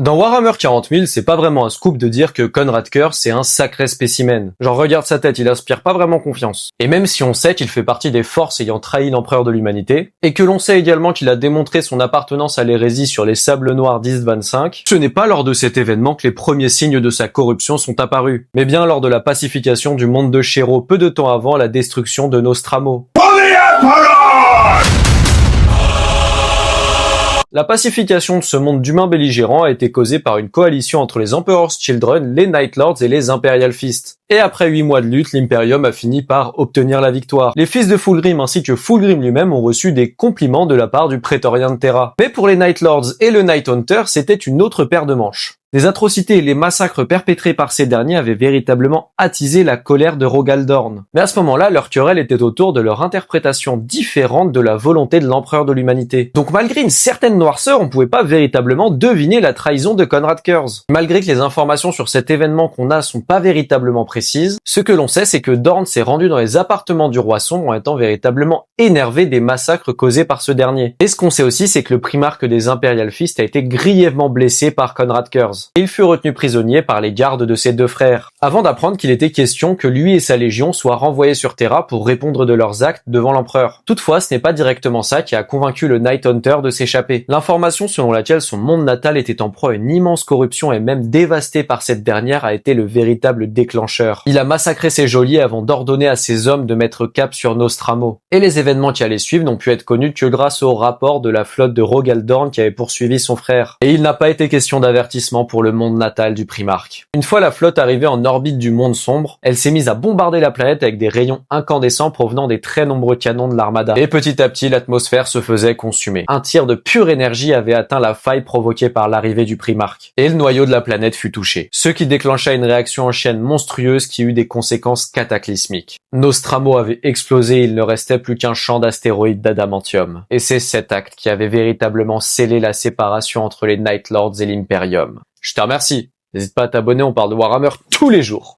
Dans Warhammer 40 000, c'est pas vraiment un scoop de dire que Konrad Curze c'est un sacré spécimen. Genre regarde sa tête, il inspire pas vraiment confiance. Et même si on sait qu'il fait partie des forces ayant trahi l'empereur de l'humanité, et que l'on sait également qu'il a démontré son appartenance à l'hérésie sur les sables noirs 10-25, ce n'est pas lors de cet événement que les premiers signes de sa corruption sont apparus, mais bien lors de la pacification du monde de Shero peu de temps avant la destruction de Nostramo. La pacification de ce monde d'humains belligérants a été causée par une coalition entre les Emperor's Children, les Night Lords et les Imperial Fist. Et après 8 mois de lutte, l'Imperium a fini par obtenir la victoire. Les fils de Fulgrim ainsi que Fulgrim lui-même ont reçu des compliments de la part du Prétorien de Terra. Mais pour les Night Lords et le Night Hunter, c'était une autre paire de manches. Les atrocités et les massacres perpétrés par ces derniers avaient véritablement attisé la colère de Rogal Dorn. Mais à ce moment-là, leur querelle était autour de leur interprétation différente de la volonté de l'empereur de l'humanité. Donc malgré une certaine noirceur, on pouvait pas véritablement deviner la trahison de Konrad Curze. Malgré que les informations sur cet événement qu'on a sont pas véritablement précises, ce que l'on sait c'est que Dorn s'est rendu dans les appartements du roi sombre en étant véritablement énervé des massacres causés par ce dernier. Et ce qu'on sait aussi c'est que le primarque des Imperial Fist a été grièvement blessé par Konrad Curze. Et il fut retenu prisonnier par les gardes de ses deux frères, avant d'apprendre qu'il était question que lui et sa légion soient renvoyés sur Terra pour répondre de leurs actes devant l'empereur. Toutefois, ce n'est pas directement ça qui a convaincu le Night Hunter de s'échapper. L'information selon laquelle son monde natal était en proie à une immense corruption et même dévasté par cette dernière a été le véritable déclencheur. Il a massacré ses geôliers avant d'ordonner à ses hommes de mettre cap sur Nostramo. Et les événements qui allaient suivre n'ont pu être connus que grâce au rapport de la flotte de Rogal Dorn qui avait poursuivi son frère. Et il n'a pas été question d'avertissement pour le monde natal du primarque. Une fois la flotte arrivée en orbite du monde sombre, elle s'est mise à bombarder la planète avec des rayons incandescents provenant des très nombreux canons de l'armada. Et petit à petit, l'atmosphère se faisait consumer. Un tir de pure énergie avait atteint la faille provoquée par l'arrivée du primarque. Et le noyau de la planète fut touché. Ce qui déclencha une réaction en chaîne monstrueuse qui eut des conséquences cataclysmiques. Nostramo avait explosé et il ne restait plus qu'un champ d'astéroïdes d'adamantium. Et c'est cet acte qui avait véritablement scellé la séparation entre les Night Lords et l'Imperium. Je te remercie. N'hésite pas à t'abonner, on parle de Warhammer tous les jours.